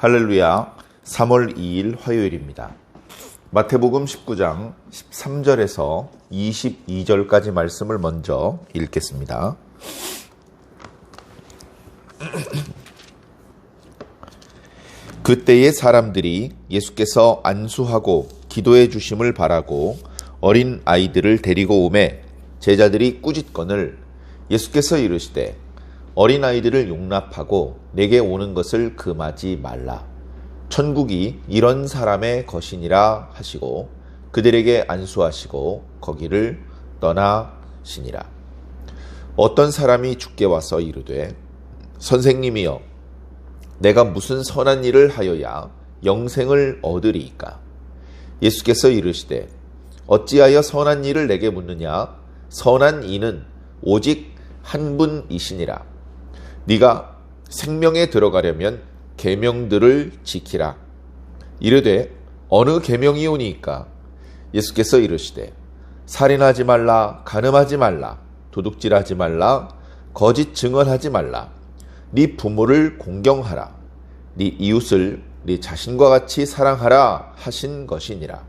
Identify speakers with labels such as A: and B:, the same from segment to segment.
A: 할렐루야. 3월 2일 화요일입니다. 마태복음 19장 13절에서 22절까지 말씀을 먼저 읽겠습니다. 그때의 사람들이 예수께서 안수하고 기도해 주심을 바라고 어린 아이들을 데리고 오매 제자들이 꾸짖거늘 예수께서 이르시되 어린 아이들을 용납하고 내게 오는 것을 금하지 말라. 천국이 이런 사람의 것이니라 하시고 그들에게 안수하시고 거기를 떠나시니라. 어떤 사람이 주께 와서 이르되 선생님이여 내가 무슨 선한 일을 하여야 영생을 얻으리이까? 예수께서 이르시되 어찌하여 선한 일을 내게 묻느냐? 선한 이는 오직 한 분이시니라. 네가 생명에 들어가려면 계명들을 지키라. 이르되 어느 계명이오니이까? 예수께서 이르시되 살인하지 말라, 간음하지 말라, 도둑질하지 말라, 거짓 증언하지 말라, 네 부모를 공경하라, 네 이웃을 네 자신과 같이 사랑하라 하신 것이니라.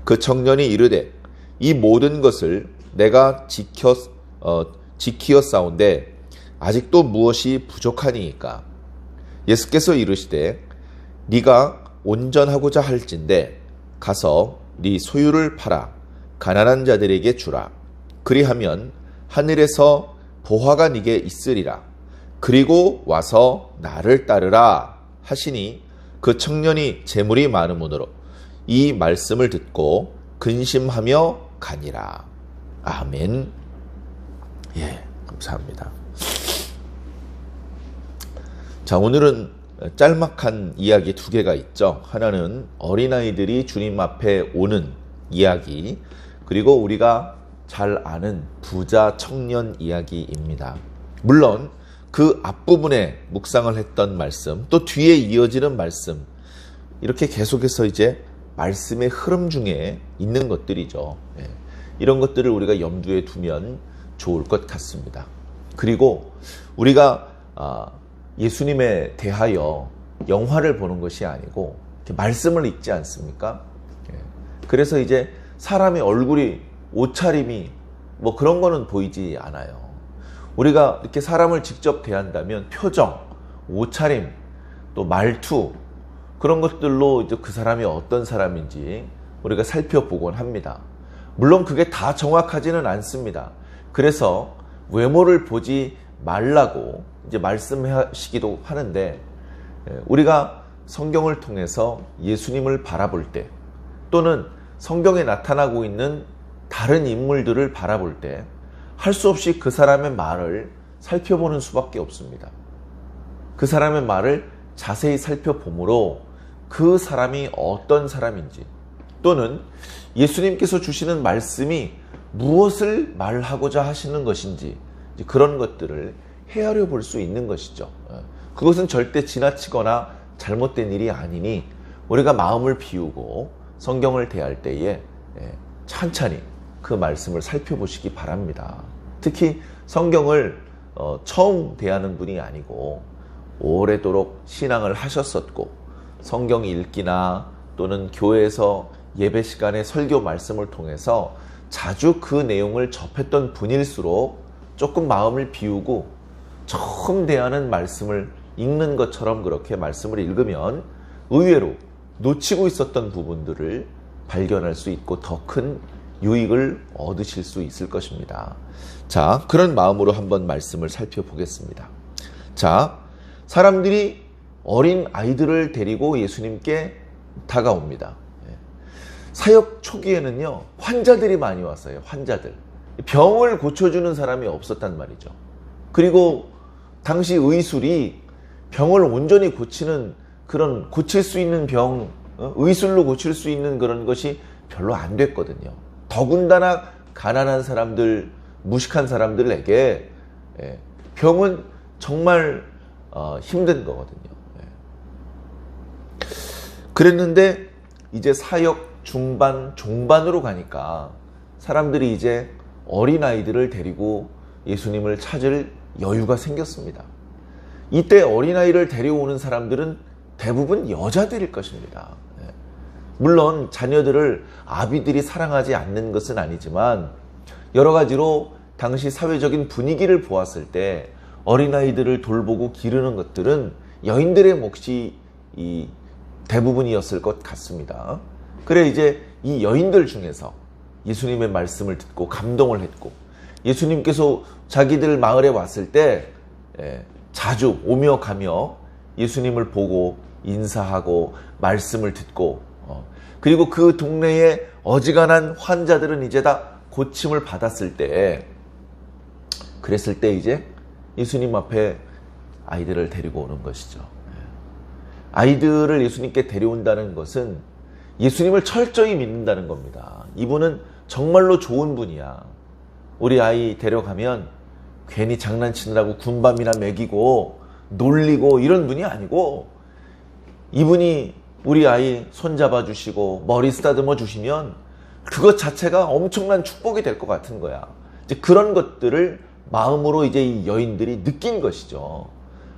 A: 그 청년이 이르되 이 모든 것을 내가 지키었사온데 아직도 무엇이 부족하니이까? 예수께서 이르시되 네가 온전하고자 할진대 가서 네 소유를 팔아 가난한 자들에게 주라. 그리하면 하늘에서 보화가 네게 있으리라. 그리고 와서 나를 따르라 하시니 그 청년이 재물이 많음으로 이 말씀을 듣고 근심하며 가니라. 아멘. 예, 감사합니다. 자, 오늘은 짤막한 이야기 두 개가 있죠. 하나는 어린아이들이 주님 앞에 오는 이야기, 그리고 우리가 잘 아는 부자 청년 이야기입니다. 물론 그 앞부분에 묵상을 했던 말씀, 또 뒤에 이어지는 말씀, 이렇게 계속해서 이제 말씀의 흐름 중에 있는 것들이죠. 이런 것들을 우리가 염두에 두면 좋을 것 같습니다. 그리고 우리가 예수님에 대하여 영화를 보는 것이 아니고 말씀을 읽지 않습니까? 그래서 이제 사람의 얼굴이, 옷차림이 뭐 그런 거는 보이지 않아요. 우리가 이렇게 사람을 직접 대한다면 표정, 옷차림, 또 말투, 그런 것들로 이제 그 사람이 어떤 사람인지 우리가 살펴보곤 합니다. 물론 그게 다 정확하지는 않습니다. 그래서 외모를 보지 말라고 이제 말씀하시기도 하는데, 우리가 성경을 통해서 예수님을 바라볼 때, 또는 성경에 나타나고 있는 다른 인물들을 바라볼 때 할 수 없이 그 사람의 말을 살펴보는 수밖에 없습니다. 그 사람의 말을 자세히 살펴보므로 그 사람이 어떤 사람인지, 또는 예수님께서 주시는 말씀이 무엇을 말하고자 하시는 것인지, 그런 것들을 헤아려 볼 수 있는 것이죠. 그것은 절대 지나치거나 잘못된 일이 아니니 우리가 마음을 비우고 성경을 대할 때에 찬찬히 그 말씀을 살펴보시기 바랍니다. 특히 성경을 처음 대하는 분이 아니고 오래도록 신앙을 하셨었고 성경 읽기나 또는 교회에서 예배 시간에 설교 말씀을 통해서 자주 그 내용을 접했던 분일수록 조금 마음을 비우고 처음 대하는 말씀을 읽는 것처럼 그렇게 말씀을 읽으면 의외로 놓치고 있었던 부분들을 발견할 수 있고 더 큰 유익을 얻으실 수 있을 것입니다. 자, 그런 마음으로 한번 말씀을 살펴보겠습니다. 자, 사람들이 어린 아이들을 데리고 예수님께 다가옵니다. 사역 초기에는요, 환자들이 많이 왔어요. 환자들. 병을 고쳐주는 사람이 없었단 말이죠. 그리고 당시 의술이 병을 온전히 고치는 그런, 고칠 수 있는 병, 의술로 고칠 수 있는 그런 것이 별로 안 됐거든요. 더군다나 가난한 사람들, 무식한 사람들에게 병은 정말 힘든 거거든요. 그랬는데 이제 사역 중반, 종반으로 가니까 사람들이 이제 어린아이들을 데리고 예수님을 찾을 여유가 생겼습니다. 이때 어린아이를 데려오는 사람들은 대부분 여자들일 것입니다. 물론 자녀들을 아비들이 사랑하지 않는 것은 아니지만 여러 가지로 당시 사회적인 분위기를 보았을 때 어린아이들을 돌보고 기르는 것들은 여인들의 몫이 대부분이었을 것 같습니다. 그래 이제 이 여인들 중에서 예수님의 말씀을 듣고 감동을 했고 예수님께서 자기들 마을에 왔을 때 자주 오며 가며 예수님을 보고 인사하고 말씀을 듣고 그리고 그 동네에 어지간한 환자들은 이제 다 고침을 받았을 때 그랬을 때 이제 예수님 앞에 아이들을 데리고 오는 것이죠. 아이들을 예수님께 데려온다는 것은 예수님을 철저히 믿는다는 겁니다. 이분은 정말로 좋은 분이야. 우리 아이 데려가면 괜히 장난치느라고 군밤이나 먹이고 놀리고 이런 분이 아니고 이분이 우리 아이 손잡아 주시고 머리 쓰다듬어 주시면 그것 자체가 엄청난 축복이 될 것 같은 거야. 이제 그런 것들을 마음으로 이제 이 여인들이 느낀 것이죠.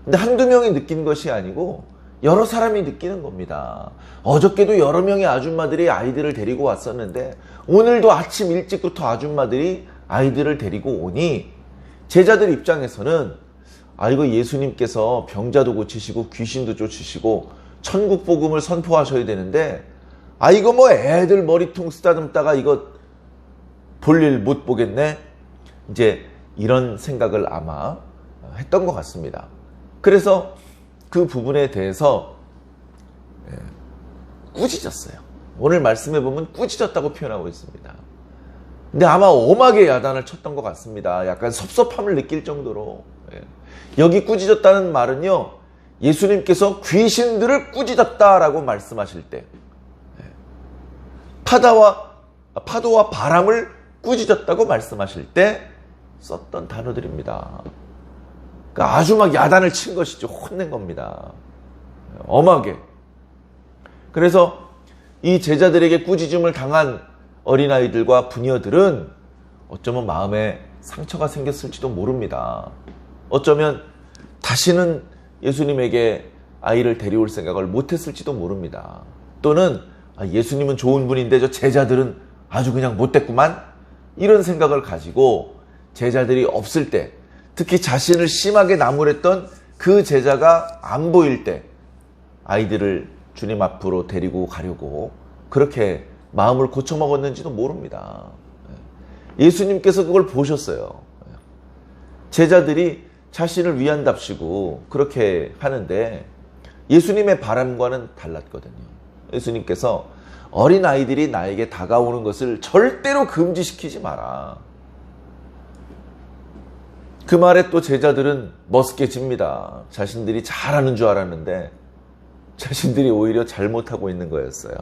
A: 근데 한두 명이 느낀 것이 아니고 여러 사람이 느끼는 겁니다. 어저께도 여러 명의 아줌마들이 아이들을 데리고 왔었는데 오늘도 아침 일찍부터 아줌마들이 아이들을 데리고 오니 제자들 입장에서는 이거 예수님께서 병자도 고치시고 귀신도 쫓으시고 천국 복음을 선포하셔야 되는데 이거 뭐 애들 머리통 쓰다듬다가 이거 볼일 못 보겠네. 이제 이런 생각을 아마 했던 것 같습니다. 그래서 그 부분에 대해서 꾸짖었어요. 오늘 말씀해 보면 꾸짖었다고 표현하고 있습니다. 근데 아마 엄하게 야단을 쳤던 것 같습니다. 약간 섭섭함을 느낄 정도로. 여기 꾸짖었다는 말은요, 예수님께서 귀신들을 꾸짖었다라고 말씀하실 때 파도와 바람을 꾸짖었다고 말씀하실 때 썼던 단어들입니다. 그러니까 아주 막 야단을 친 것이죠. 혼낸 겁니다. 엄하게. 그래서 이 제자들에게 꾸짖음을 당한 어린아이들과 부녀들은 어쩌면 마음에 상처가 생겼을지도 모릅니다. 어쩌면 다시는 예수님에게 아이를 데려올 생각을 못했을지도 모릅니다. 또는 예수님은 좋은 분인데 저 제자들은 아주 그냥 못됐구만, 이런 생각을 가지고 제자들이 없을 때, 특히 자신을 심하게 나무랬던 그 제자가 안 보일 때 아이들을 주님 앞으로 데리고 가려고 그렇게 마음을 고쳐먹었는지도 모릅니다. 예수님께서 그걸 보셨어요. 제자들이 자신을 위한답시고 그렇게 하는데 예수님의 바람과는 달랐거든요. 예수님께서 어린아이들이 나에게 다가오는 것을 절대로 금지시키지 마라. 그 말에 또 제자들은 머쓱해집니다. 자신들이 잘하는 줄 알았는데 자신들이 오히려 잘못하고 있는 거였어요.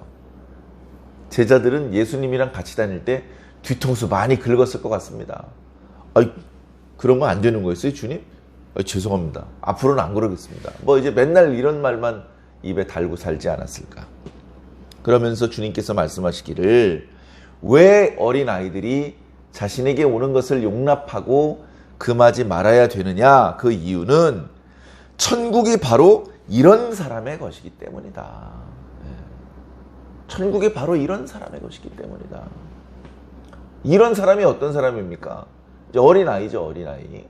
A: 제자들은 예수님이랑 같이 다닐 때 뒤통수 많이 긁었을 것 같습니다. 그런 거 안 되는 거였어요, 주님? 죄송합니다. 앞으로는 안 그러겠습니다. 이제 맨날 이런 말만 입에 달고 살지 않았을까. 그러면서 주님께서 말씀하시기를, 왜 어린아이들이 자신에게 오는 것을 용납하고 금하지 말아야 되느냐? 그 이유는 천국이 바로 이런 사람의 것이기 때문이다. 천국이 바로 이런 사람의 것이기 때문이다. 이런 사람이 어떤 사람입니까? 이제 어린아이죠, 어린아이.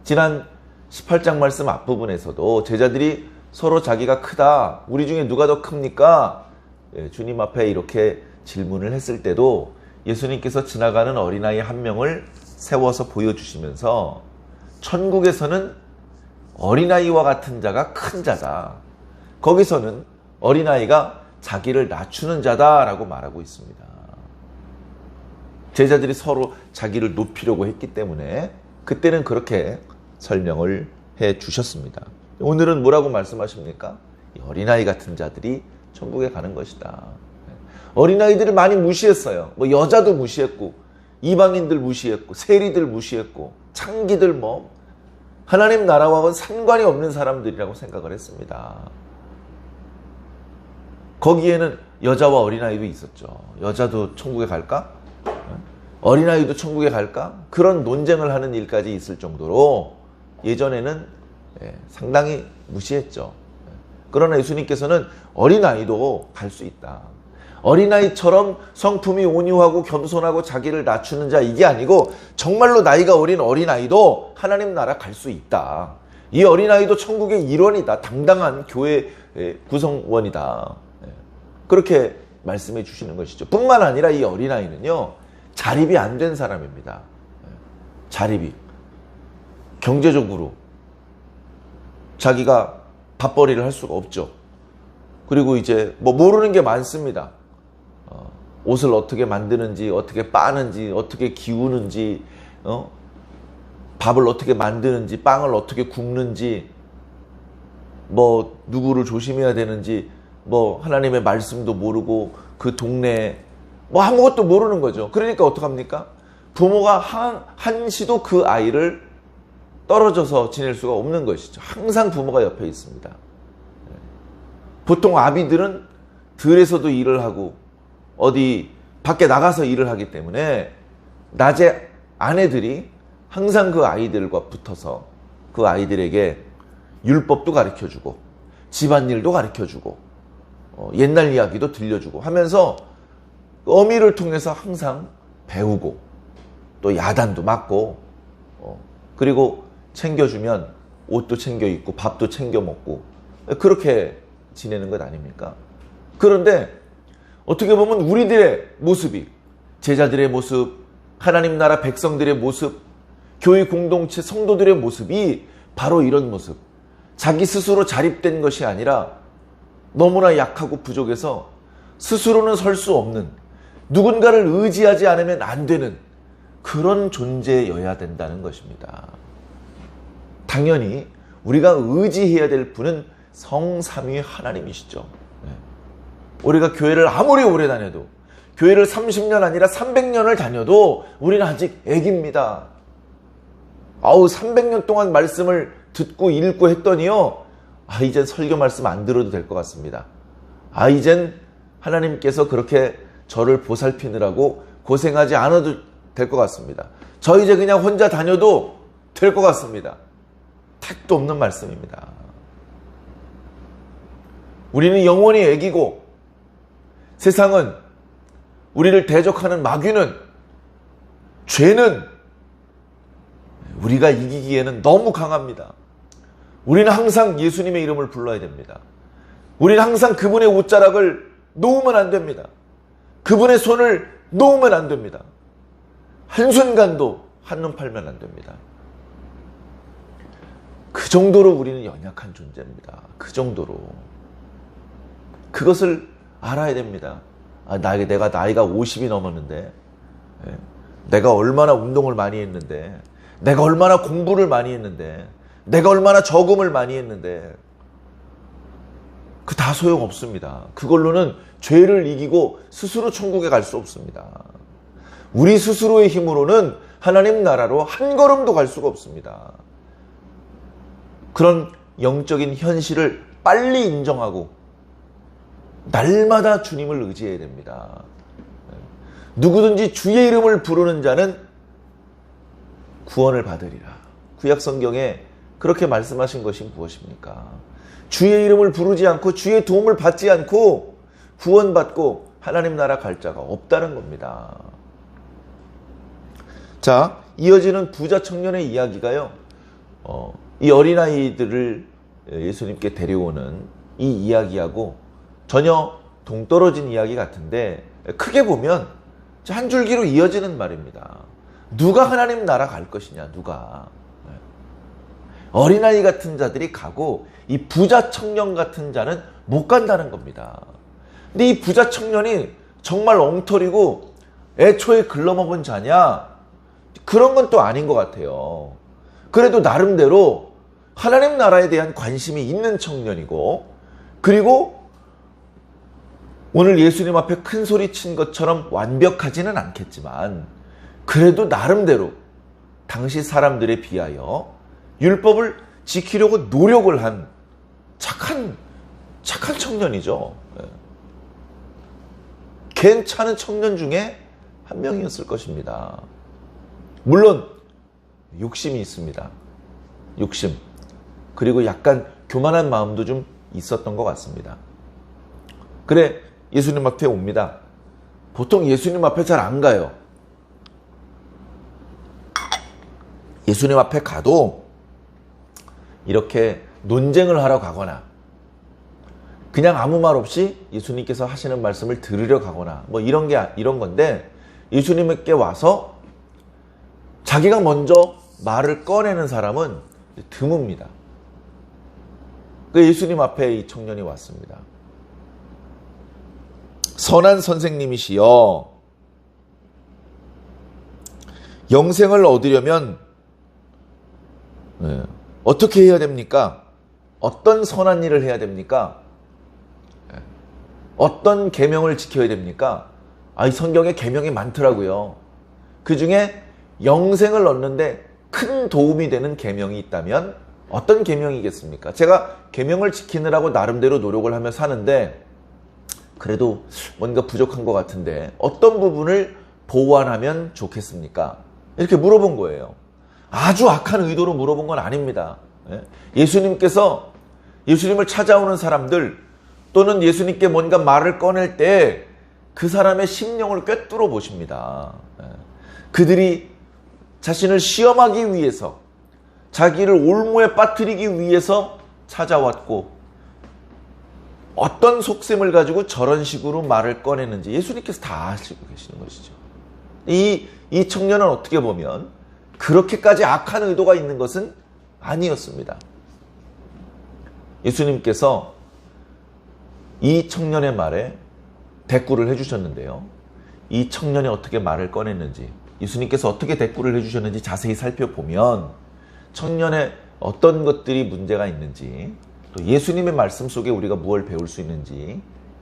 A: 지난 18장 말씀 앞부분에서도 제자들이 서로 자기가 크다, 우리 중에 누가 더 큽니까? 주님 앞에 이렇게 질문을 했을 때도 예수님께서 지나가는 어린아이 한 명을 세워서 보여주시면서 천국에서는 어린아이와 같은 자가 큰 자다. 거기서는 어린아이가 자기를 낮추는 자다라고 말하고 있습니다. 제자들이 서로 자기를 높이려고 했기 때문에 그때는 그렇게 설명을 해 주셨습니다. 오늘은 뭐라고 말씀하십니까? 어린아이 같은 자들이 천국에 가는 것이다. 어린아이들을 많이 무시했어요. 여자도 무시했고 이방인들 무시했고 세리들 무시했고 창기들 하나님 나라와는 상관이 없는 사람들이라고 생각을 했습니다. 거기에는 여자와 어린아이도 있었죠. 여자도 천국에 갈까? 어린아이도 천국에 갈까? 그런 논쟁을 하는 일까지 있을 정도로 예전에는 상당히 무시했죠. 그러나 예수님께서는 어린아이도 갈 수 있다. 어린아이처럼 성품이 온유하고 겸손하고 자기를 낮추는 자, 이게 아니고 정말로 나이가 어린 어린아이도 하나님 나라 갈 수 있다. 이 어린아이도 천국의 일원이다. 당당한 교회 구성원이다. 그렇게 말씀해 주시는 것이죠. 뿐만 아니라 이 어린아이는요, 자립이 안 된 사람입니다. 자립이. 경제적으로 자기가 밥벌이를 할 수가 없죠. 그리고 이제 뭐 모르는 게 많습니다. 옷을 어떻게 만드는지, 어떻게 빠는지, 어떻게 기우는지, 밥을 어떻게 만드는지, 빵을 어떻게 굽는지, 뭐 누구를 조심해야 되는지, 뭐 하나님의 말씀도 모르고 그 동네에 뭐 아무것도 모르는 거죠. 그러니까 어떡합니까? 부모가 한시도 그 아이를 떨어져서 지낼 수가 없는 것이죠. 항상 부모가 옆에 있습니다. 보통 아비들은 들에서도 일을 하고 어디 밖에 나가서 일을 하기 때문에 낮에 아내들이 항상 그 아이들과 붙어서 그 아이들에게 율법도 가르쳐주고 집안일도 가르쳐주고 옛날 이야기도 들려주고 하면서 어미를 통해서 항상 배우고 또 야단도 맞고 그리고 챙겨주면 옷도 챙겨 입고 밥도 챙겨 먹고 그렇게 지내는 것 아닙니까? 그런데 어떻게 보면 우리들의 모습이, 제자들의 모습, 하나님 나라 백성들의 모습, 교회 공동체 성도들의 모습이 바로 이런 모습. 자기 스스로 자립된 것이 아니라 너무나 약하고 부족해서 스스로는 설 수 없는, 누군가를 의지하지 않으면 안 되는 그런 존재여야 된다는 것입니다. 당연히 우리가 의지해야 될 분은 성삼위 하나님이시죠. 우리가 교회를 아무리 오래 다녀도, 교회를 30년 아니라 300년을 다녀도 우리는 아직 애기입니다. 300년 동안 말씀을 듣고 읽고 했더니요, 이젠 설교 말씀 안 들어도 될 것 같습니다. 이젠 하나님께서 그렇게 저를 보살피느라고 고생하지 않아도 될 것 같습니다. 저 이제 그냥 혼자 다녀도 될 것 같습니다. 택도 없는 말씀입니다. 우리는 영원히 애기고, 세상은, 우리를 대적하는 마귀는, 죄는 우리가 이기기에는 너무 강합니다. 우리는 항상 예수님의 이름을 불러야 됩니다. 우리는 항상 그분의 옷자락을 놓으면 안 됩니다. 그분의 손을 놓으면 안 됩니다. 한순간도 한눈 팔면 안 됩니다. 그 정도로 우리는 연약한 존재입니다. 그 정도로. 그것을 알아야 됩니다. 내가 나이가 50이 넘었는데, 내가 얼마나 운동을 많이 했는데, 내가 얼마나 공부를 많이 했는데, 내가 얼마나 저금을 많이 했는데, 그 다 소용없습니다. 그걸로는 죄를 이기고 스스로 천국에 갈 수 없습니다. 우리 스스로의 힘으로는 하나님 나라로 한 걸음도 갈 수가 없습니다. 그런 영적인 현실을 빨리 인정하고 날마다 주님을 의지해야 됩니다. 누구든지 주의 이름을 부르는 자는 구원을 받으리라. 구약 성경에 그렇게 말씀하신 것이 무엇입니까? 주의 이름을 부르지 않고 주의 도움을 받지 않고 구원받고 하나님 나라 갈 자가 없다는 겁니다. 자, 이어지는 부자 청년의 이야기가요, 이 어린아이들을 예수님께 데려오는 이 이야기하고 전혀 동떨어진 이야기 같은데, 크게 보면 한 줄기로 이어지는 말입니다. 누가 하나님 나라 갈 것이냐, 누가. 어린아이 같은 자들이 가고 이 부자 청년 같은 자는 못 간다는 겁니다. 근데 이 부자 청년이 정말 엉터리고 애초에 글러먹은 자냐? 그런 건 또 아닌 것 같아요. 그래도 나름대로 하나님 나라에 대한 관심이 있는 청년이고, 그리고 오늘 예수님 앞에 큰 소리 친 것처럼 완벽하지는 않겠지만 그래도 나름대로 당시 사람들에 비하여 율법을 지키려고 노력을 한 착한 청년이죠. 괜찮은 청년 중에 한 명이었을 것입니다. 물론 욕심이 있습니다. 욕심. 그리고 약간 교만한 마음도 좀 있었던 것 같습니다. 그래, 예수님 앞에 옵니다. 보통 예수님 앞에 잘 안 가요. 예수님 앞에 가도 이렇게 논쟁을 하러 가거나 그냥 아무 말 없이 예수님께서 하시는 말씀을 들으려 가거나 뭐 이런 건데, 예수님께 와서 자기가 먼저 말을 꺼내는 사람은 드뭅니다. 그 예수님 앞에 이 청년이 왔습니다. 선한 선생님이시여, 영생을 얻으려면 어떻게 해야 됩니까? 어떤 선한 일을 해야 됩니까? 어떤 계명을 지켜야 됩니까? 이 성경에 계명이 많더라고요. 그 중에 영생을 얻는데 큰 도움이 되는 계명이 있다면 어떤 계명이겠습니까? 제가 계명을 지키느라고 나름대로 노력을 하며 사는데 그래도 뭔가 부족한 것 같은데 어떤 부분을 보완하면 좋겠습니까? 이렇게 물어본 거예요. 아주 악한 의도로 물어본 건 아닙니다. 예수님께서 예수님을 찾아오는 사람들 또는 예수님께 뭔가 말을 꺼낼 때 그 사람의 심령을 꿰뚫어 보십니다. 그들이 자신을 시험하기 위해서, 자기를 올무에 빠뜨리기 위해서 찾아왔고 어떤 속셈을 가지고 저런 식으로 말을 꺼내는지 예수님께서 다 아시고 계시는 것이죠. 이 청년은 어떻게 보면 그렇게까지 악한 의도가 있는 것은 아니었습니다. 예수님께서 이 청년의 말에 대꾸를 해주셨는데요. 이 청년이 어떻게 말을 꺼냈는지, 예수님께서 어떻게 대꾸를 해주셨는지 자세히 살펴보면 청년의 어떤 것들이 문제가 있는지, 또 예수님의 말씀 속에 우리가 무엇을 배울 수 있는지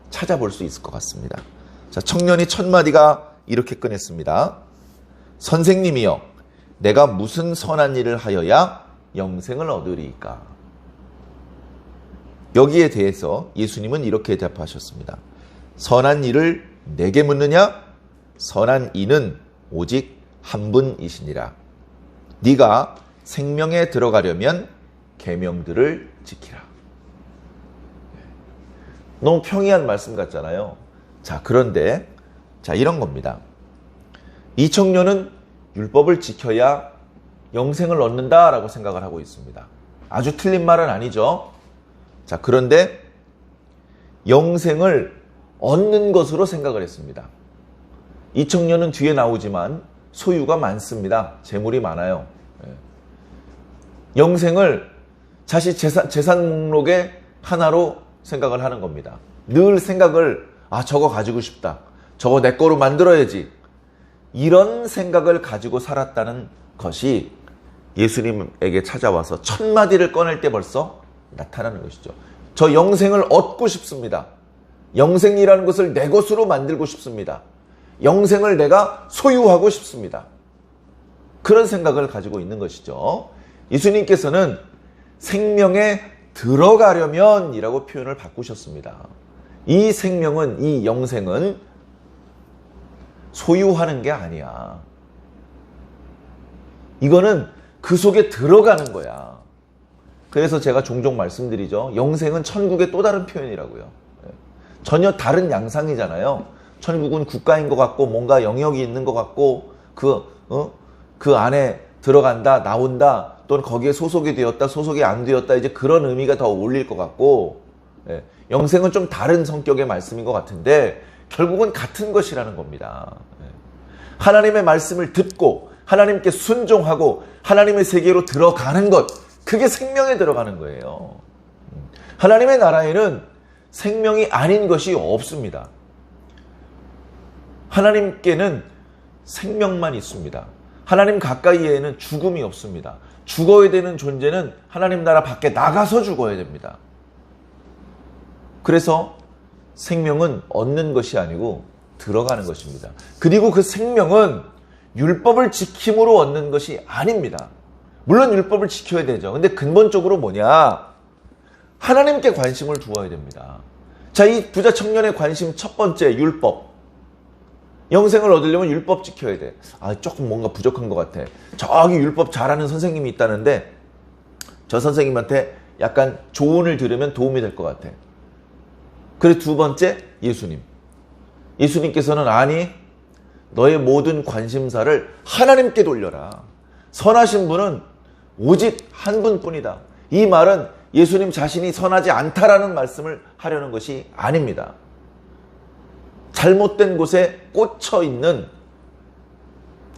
A: 찾아볼 수 있을 것 같습니다. 자, 청년이 첫 마디가 이렇게 꺼냈습니다. 선생님이여, 내가 무슨 선한 일을 하여야 영생을 얻으리이까? 여기에 대해서 예수님은 이렇게 대답하셨습니다. 선한 일을 내게 묻느냐? 선한 이는 오직 한 분이시니라. 네가 생명에 들어가려면 계명들을 지키라. 너무 평이한 말씀 같잖아요. 자, 그런데 이런 겁니다. 이 청년은 율법을 지켜야 영생을 얻는다라고 생각을 하고 있습니다. 아주 틀린 말은 아니죠. 자, 그런데 영생을 얻는 것으로 생각을 했습니다. 이 청년은 뒤에 나오지만 소유가 많습니다. 재물이 많아요. 영생을 자신 재산 목록의 하나로 생각을 하는 겁니다. 늘 생각을 저거 가지고 싶다. 저거 내 거로 만들어야지. 이런 생각을 가지고 살았다는 것이 예수님에게 찾아와서 첫 마디를 꺼낼 때 벌써 나타나는 것이죠. 저 영생을 얻고 싶습니다. 영생이라는 것을 내 것으로 만들고 싶습니다. 영생을 내가 소유하고 싶습니다. 그런 생각을 가지고 있는 것이죠. 예수님께서는 생명에 들어가려면 이라고 표현을 바꾸셨습니다. 이 생명은, 이 영생은 소유하는 게 아니야. 이거는 그 속에 들어가는 거야. 그래서 제가 종종 말씀드리죠. 영생은 천국의 또 다른 표현이라고요. 전혀 다른 양상이잖아요. 천국은 국가인 것 같고 뭔가 영역이 있는 것 같고 그 안에 들어간다, 나온다, 또는 거기에 소속이 되었다, 소속이 안 되었다, 이제 그런 의미가 더 어울릴 것 같고, 영생은 좀 다른 성격의 말씀인 것 같은데 결국은 같은 것이라는 겁니다. 하나님의 말씀을 듣고 하나님께 순종하고 하나님의 세계로 들어가는 것, 그게 생명에 들어가는 거예요. 하나님의 나라에는 생명이 아닌 것이 없습니다. 하나님께는 생명만 있습니다. 하나님 가까이에는 죽음이 없습니다. 죽어야 되는 존재는 하나님 나라 밖에 나가서 죽어야 됩니다. 그래서 생명은 얻는 것이 아니고 들어가는 것입니다. 그리고 그 생명은 율법을 지킴으로 얻는 것이 아닙니다. 물론 율법을 지켜야 되죠. 근데 근본적으로 뭐냐? 하나님께 관심을 두어야 됩니다. 자, 이 부자 청년의 관심 첫 번째, 율법. 영생을 얻으려면 율법 지켜야 돼. 조금 뭔가 부족한 것 같아. 저기 율법 잘하는 선생님이 있다는데 저 선생님한테 약간 조언을 들으면 도움이 될 것 같아. 그리고 두 번째, 예수님. 예수님께서는 아니, 너의 모든 관심사를 하나님께 돌려라. 선하신 분은 오직 한 분뿐이다. 이 말은 예수님 자신이 선하지 않다라는 말씀을 하려는 것이 아닙니다. 잘못된 곳에 꽂혀 있는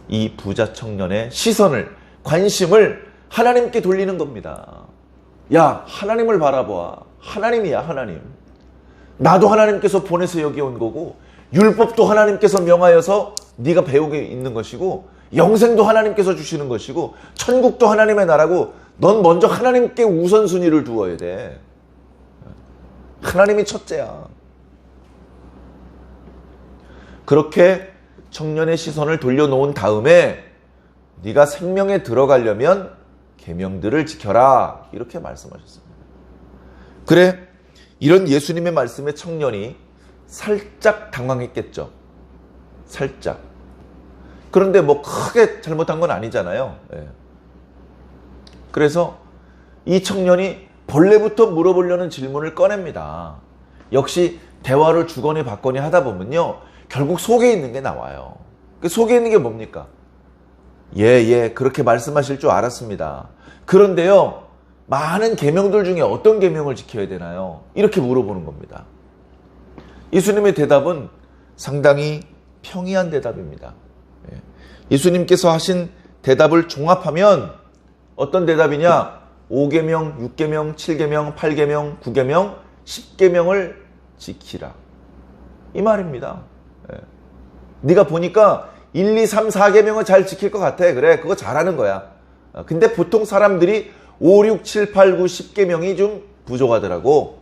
A: 이 부자 청년의 시선을, 관심을 하나님께 돌리는 겁니다. 야, 하나님을 바라보아. 하나님이야, 하나님. 나도 하나님께서 보내서 여기 온 거고, 율법도 하나님께서 명하여서 네가 배우게 있는 것이고, 영생도 하나님께서 주시는 것이고, 천국도 하나님의 나라고, 넌 먼저 하나님께 우선순위를 두어야 돼. 하나님이 첫째야. 그렇게 청년의 시선을 돌려놓은 다음에 네가 생명에 들어가려면 계명들을 지켜라. 이렇게 말씀하셨습니다. 그래, 이런 예수님의 말씀에 청년이 살짝 당황했겠죠. 살짝. 그런데 뭐 크게 잘못한 건 아니잖아요. 예. 그래서 이 청년이 본래부터 물어보려는 질문을 꺼냅니다. 역시 대화를 주거니 받거니 하다 보면요, 결국 속에 있는 게 나와요. 그 속에 있는 게 뭡니까? 예, 그렇게 말씀하실 줄 알았습니다. 그런데요, 많은 계명들 중에 어떤 계명을 지켜야 되나요? 이렇게 물어보는 겁니다. 예수님의 대답은 상당히 평이한 대답입니다. 예수님께서 하신 대답을 종합하면 어떤 대답이냐? 5계명, 6계명, 7계명, 8계명, 9계명, 10계명을 지키라. 이 말입니다. 네가 보니까 1, 2, 3, 4계명은 잘 지킬 것 같아. 그래, 그거 잘하는 거야. 근데 보통 사람들이 5, 6, 7, 8, 9, 10계명이 좀 부족하더라고.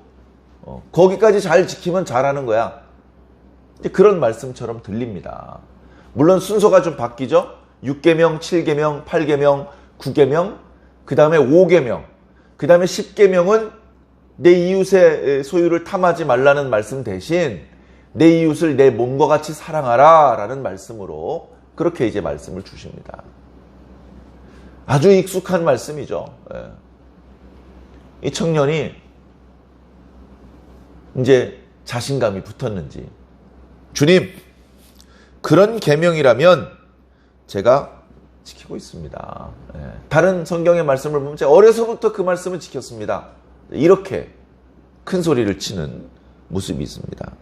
A: 거기까지 잘 지키면 잘하는 거야. 그런 말씀처럼 들립니다. 물론 순서가 좀 바뀌죠. 6계명, 7계명, 8계명, 9계명, 그 다음에 5계명, 그 다음에 10계명은 내 이웃의 소유를 탐하지 말라는 말씀 대신 내 이웃을 내 몸과 같이 사랑하라 라는 말씀으로 그렇게 이제 말씀을 주십니다. 아주 익숙한 말씀이죠. 이 청년이 이제 자신감이 붙었는지, 주님, 그런 계명이라면 제가 지키고 있습니다. 다른 성경의 말씀을 보면 제가 어려서부터 그 말씀을 지켰습니다. 이렇게 큰 소리를 치는 모습이 있습니다.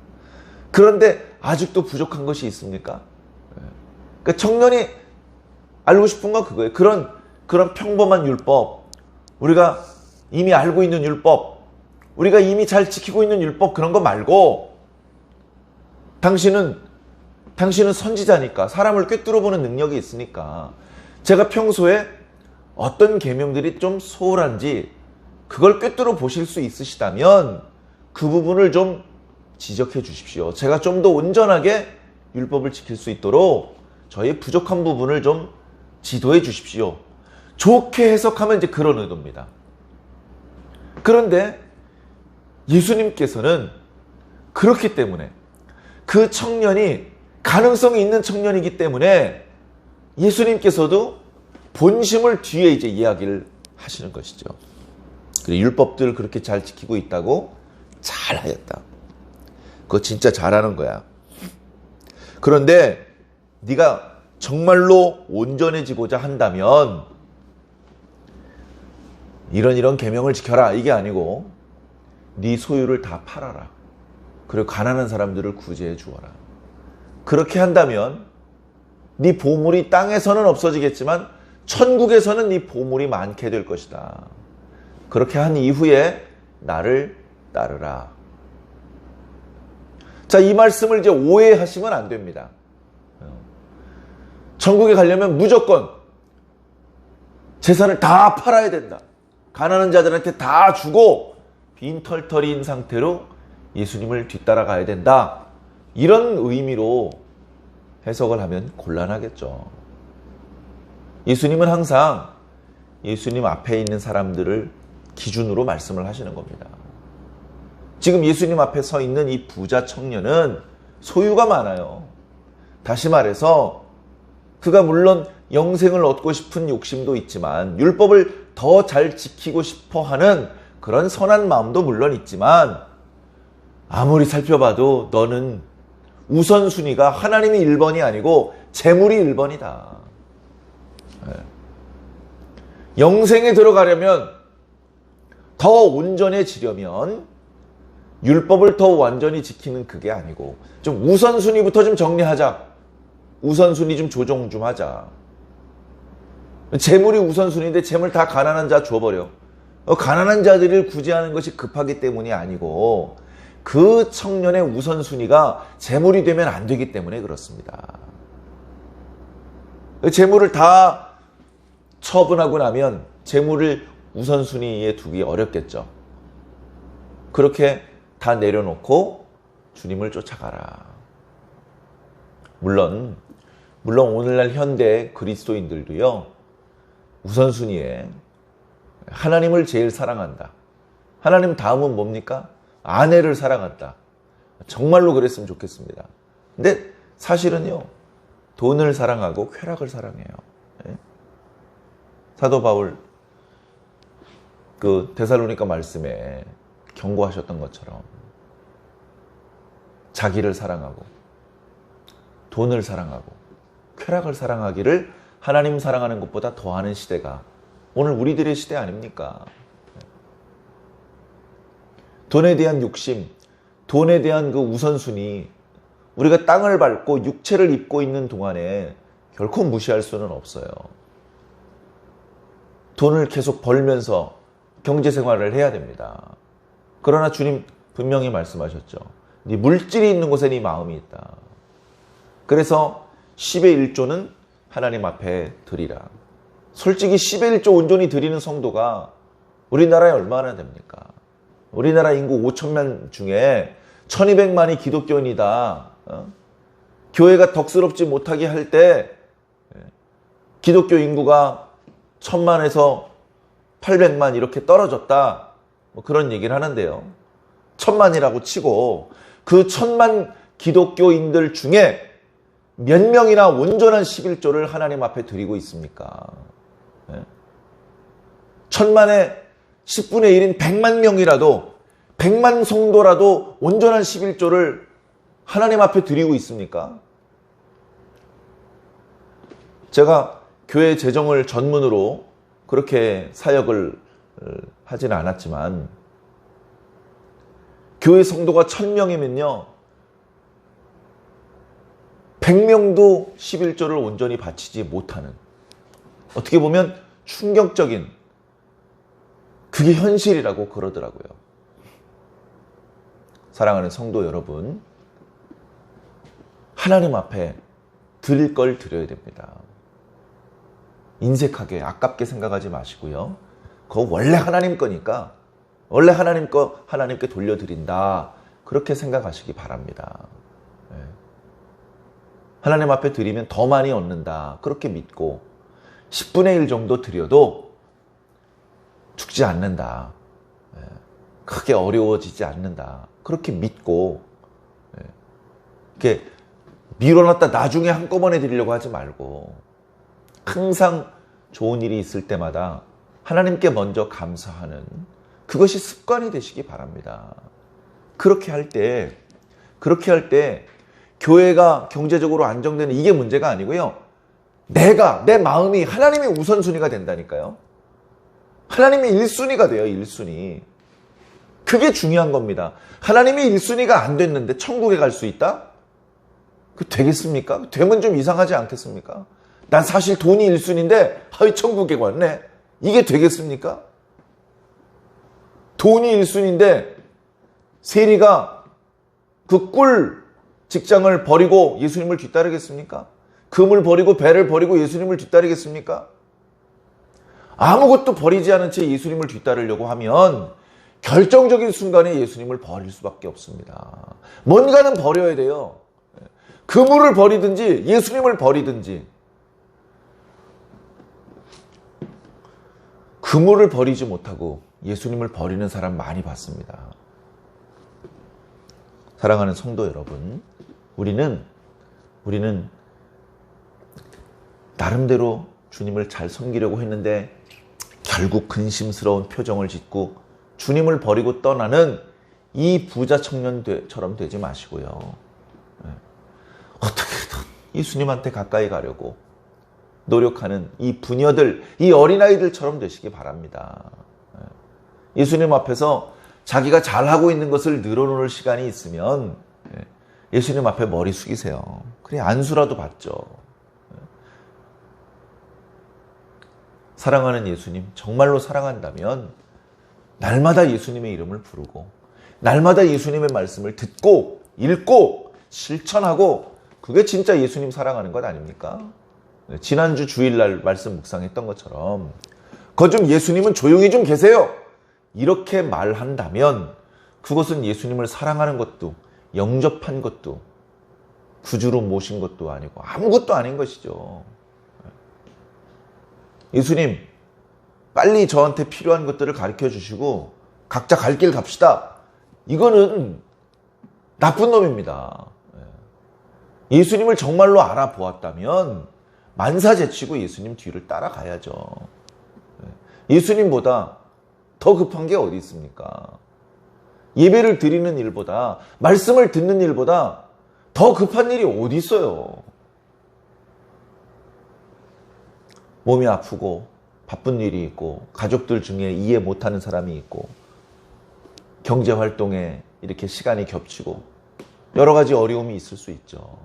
A: 그런데 아직도 부족한 것이 있습니까? 그러니까 청년이 알고 싶은 건 그거예요. 그런 평범한 율법, 우리가 이미 알고 있는 율법, 우리가 이미 잘 지키고 있는 율법, 그런 거 말고 당신은 선지자니까, 사람을 꿰뚫어보는 능력이 있으니까 제가 평소에 어떤 계명들이 좀 소홀한지 그걸 꿰뚫어 보실 수 있으시다면 그 부분을 좀 지적해 주십시오. 제가 좀 더 온전하게 율법을 지킬 수 있도록 저의 부족한 부분을 좀 지도해 주십시오. 좋게 해석하면 이제 그런 의도입니다. 그런데 예수님께서는 그렇기 때문에, 그 청년이 가능성이 있는 청년이기 때문에 예수님께서도 본심을 뒤에 이제 이야기를 하시는 것이죠. 그래, 율법들을 그렇게 잘 지키고 있다고? 잘하였다. 그거 진짜 잘하는 거야. 그런데 네가 정말로 온전해지고자 한다면 이런 계명을 지켜라, 이게 아니고 네 소유를 다 팔아라. 그리고 가난한 사람들을 구제해 주어라. 그렇게 한다면 네 보물이 땅에서는 없어지겠지만 천국에서는 네 보물이 많게 될 것이다. 그렇게 한 이후에 나를 따르라. 자, 이 말씀을 이제 오해하시면 안 됩니다. 천국에 가려면 무조건 재산을 다 팔아야 된다. 가난한 자들한테 다 주고 빈털터리인 상태로 예수님을 뒤따라가야 된다. 이런 의미로 해석을 하면 곤란하겠죠. 예수님은 항상 예수님 앞에 있는 사람들을 기준으로 말씀을 하시는 겁니다. 지금 예수님 앞에 서 있는 이 부자 청년은 소유가 많아요. 다시 말해서 그가 물론 영생을 얻고 싶은 욕심도 있지만 율법을 더 잘 지키고 싶어 하는 그런 선한 마음도 물론 있지만 아무리 살펴봐도 너는 우선순위가 하나님이 1번이 아니고 재물이 1번이다. 영생에 들어가려면 더 온전해지려면 율법을 더 완전히 지키는 그게 아니고 좀 우선순위부터 좀 정리하자. 우선순위 좀 조정 좀 하자. 재물이 우선순위인데 재물 다 가난한 자 줘버려. 가난한 자들을 구제하는 것이 급하기 때문이 아니고 그 청년의 우선순위가 재물이 되면 안 되기 때문에 그렇습니다. 재물을 다 처분하고 나면 재물을 우선순위에 두기 어렵겠죠. 그렇게 다 내려놓고 주님을 쫓아가라. 물론 오늘날 현대 그리스도인들도요. 우선순위에 하나님을 제일 사랑한다. 하나님 다음은 뭡니까? 아내를 사랑한다. 정말로 그랬으면 좋겠습니다. 근데 사실은요. 돈을 사랑하고 쾌락을 사랑해요. 사도 바울 그 데살로니가 말씀에 경고하셨던 것처럼 자기를 사랑하고 돈을 사랑하고 쾌락을 사랑하기를 하나님 사랑하는 것보다 더하는 시대가 오늘 우리들의 시대 아닙니까? 돈에 대한 욕심, 돈에 대한 그 우선순위, 우리가 땅을 밟고 육체를 입고 있는 동안에 결코 무시할 수는 없어요. 돈을 계속 벌면서 경제생활을 해야 됩니다. 그러나 주님 분명히 말씀하셨죠. 네 물질이 있는 곳에 네 마음이 있다. 그래서 10의 1조는 하나님 앞에 드리라. 솔직히 10의 1조 온전히 드리는 성도가 우리나라에 얼마나 됩니까? 우리나라 인구 5천만 중에 1200만이 기독교인이다. 교회가 덕스럽지 못하게 할 때 기독교 인구가 1000만에서 800만 이렇게 떨어졌다. 뭐 그런 얘기를 하는데요. 1000만이라고 치고 그 1000만 기독교인들 중에 몇 명이나 온전한 11조를 하나님 앞에 드리고 있습니까? 1000만의 10분의 1인 100만 명이라도 100만 성도라도 온전한 11조를 하나님 앞에 드리고 있습니까? 제가 교회 재정을 전문으로 그렇게 사역을 하지는 않았지만 교회 성도가 1000명이면요 100명도 11조를 온전히 바치지 못하는 어떻게 보면 충격적인 그게 현실이라고 그러더라고요. 사랑하는 성도 여러분, 하나님 앞에 드릴 걸 드려야 됩니다. 인색하게 아깝게 생각하지 마시고요. 그거 원래 하나님 거니까 원래 하나님 거 하나님께 돌려드린다. 그렇게 생각하시기 바랍니다. 하나님 앞에 드리면 더 많이 얻는다. 그렇게 믿고 10분의 1 정도 드려도 죽지 않는다. 크게 어려워지지 않는다. 그렇게 믿고 이렇게 미뤄놨다 나중에 한꺼번에 드리려고 하지 말고 항상 좋은 일이 있을 때마다 하나님께 먼저 감사하는 그것이 습관이 되시기 바랍니다. 그렇게 할 때 교회가 경제적으로 안정되는 이게 문제가 아니고요. 내 마음이 하나님의 우선순위가 된다니까요. 하나님이 1순위가 돼요. 1순위. 그게 중요한 겁니다. 하나님이 1순위가 안 됐는데 천국에 갈 수 있다? 그 되겠습니까? 되면 좀 이상하지 않겠습니까? 난 사실 돈이 1순위인데 하이 천국에 왔네. 이게 되겠습니까? 돈이 1순위인데 세리가 그 꿀 직장을 버리고 예수님을 뒤따르겠습니까? 금을 버리고 배를 버리고 예수님을 뒤따르겠습니까? 아무것도 버리지 않은 채 예수님을 뒤따르려고 하면 결정적인 순간에 예수님을 버릴 수밖에 없습니다. 뭔가는 버려야 돼요. 그물을 버리든지 예수님을 버리든지. 그물을 버리지 못하고 예수님을 버리는 사람 많이 봤습니다. 사랑하는 성도 여러분, 우리는 나름대로 주님을 잘 섬기려고 했는데 결국 근심스러운 표정을 짓고 주님을 버리고 떠나는 이 부자 청년처럼 되지 마시고요. 어떻게든 예수님한테 가까이 가려고 노력하는 이 부녀들, 이 어린아이들처럼 되시기 바랍니다. 예수님 앞에서 자기가 잘하고 있는 것을 늘어놓을 시간이 있으면 예수님 앞에 머리 숙이세요. 그래, 안수라도 받죠. 사랑하는 예수님, 정말로 사랑한다면 날마다 예수님의 이름을 부르고 날마다 예수님의 말씀을 듣고 읽고 실천하고, 그게 진짜 예수님 사랑하는 것 아닙니까? 지난주 주일날 말씀 묵상했던 것처럼 좀 예수님은 조용히 좀 계세요, 이렇게 말한다면 그것은 예수님을 사랑하는 것도 영접한 것도 구주로 모신 것도 아니고 아무것도 아닌 것이죠. 예수님, 빨리 저한테 필요한 것들을 가르쳐 주시고 각자 갈 길 갑시다, 이거는 나쁜 놈입니다. 예수님을 정말로 알아보았다면 만사 제치고 예수님 뒤를 따라가야죠. 예수님보다 더 급한 게 어디 있습니까? 예배를 드리는 일보다, 말씀을 듣는 일보다 더 급한 일이 어디 있어요? 몸이 아프고 바쁜 일이 있고 가족들 중에 이해 못하는 사람이 있고 경제활동에 이렇게 시간이 겹치고 여러 가지 어려움이 있을 수 있죠.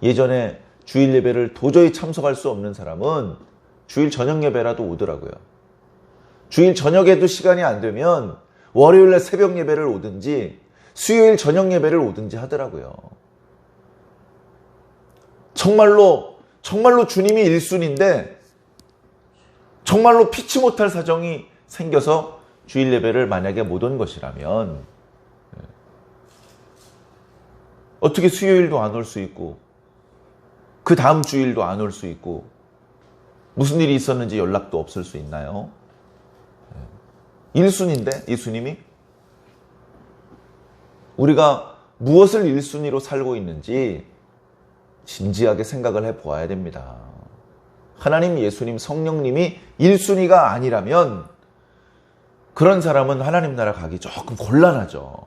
A: 예전에 주일 예배를 도저히 참석할 수 없는 사람은 주일 저녁 예배라도 오더라고요. 주일 저녁에도 시간이 안 되면 월요일날 새벽 예배를 오든지 수요일 저녁 예배를 오든지 하더라고요. 정말로 주님이 1순위인데 정말로 피치 못할 사정이 생겨서 주일 예배를 만약에 못 온 것이라면 어떻게 수요일도 안 올 수 있고 그 다음 주일도 안 올 수 있고 무슨 일이 있었는지 연락도 없을 수 있나요? 1순위인데 예수님이 우리가 무엇을 1순위로 살고 있는지 진지하게 생각을 해보아야 됩니다. 하나님, 예수님, 성령님이 1순위가 아니라면 그런 사람은 하나님 나라 가기 조금 곤란하죠.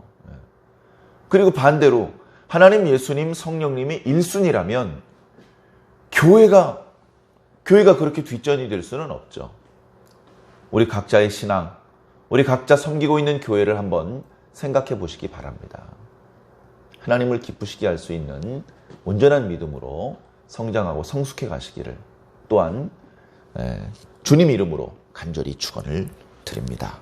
A: 그리고 반대로 하나님, 예수님, 성령님이 1순위라면 교회가 그렇게 뒷전이 될 수는 없죠. 우리 각자의 신앙, 우리 각자 섬기고 있는 교회를 한번 생각해 보시기 바랍니다. 하나님을 기쁘시게 할 수 있는 온전한 믿음으로 성장하고 성숙해 가시기를 또한 주님 이름으로 간절히 축원을 드립니다.